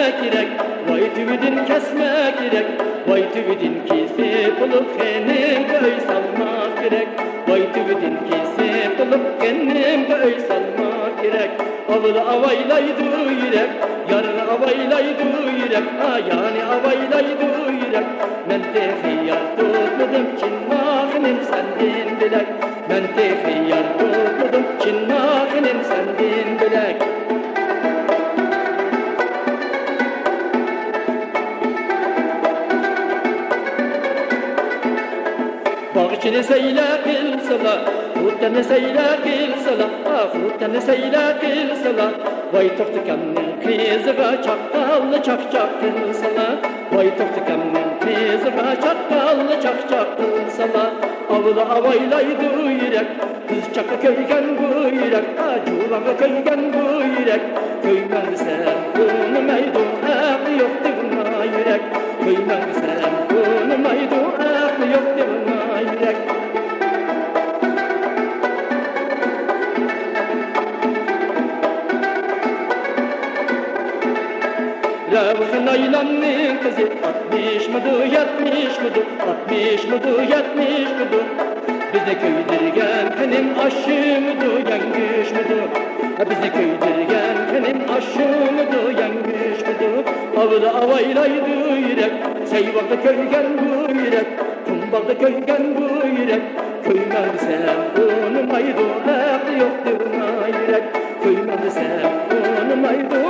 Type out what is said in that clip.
kesmek gerek, vay tübüdün kesmek gerek, vay tübüdün kesip olup kendim göğü salmak gerek, vay tübüdün kesip olup kendim göğü salmak gerek. Avılı avaylaydı yürek, yarını avaylaydı yürek, yani avaylaydı yürek. Men tehiyar tutmadım çinmağının sendin bilek, men tehiyar tutmadım çinmağının sendin bilek. Bağçını seyle kılsala, huttanı seyle kılsala, huttanı seyle kılsala. Vay toftikanın kızıga çakallı çak kılsala, vay toftikanın kızıga çakallı çak kılsala. Avılı avaylaydı yürek, kız çakı köygen bu yürek, cuvakı köygen bu yürek. Köymezsen bunu meydu, aklı yok divna yürek. Köymezsen bunu meydu, aklı yok divna yürek. Ravıkın aylanın kızı 60 mıdı 70 mıdı 60 mıdı 70 mıdı. Bizde köydirgen benim aşı mıdı yanlış mıdı. Bizde köydirgen benim aşı mıdı yanlış mıdı. Avıda avaylaydı yürek, Seyvak'ta köygen bu yürek, Kumbak'ta köygen bu yürek. Köymezsem bunu maydu, aklı yok divna yürek. Köymezsem bunu maydu,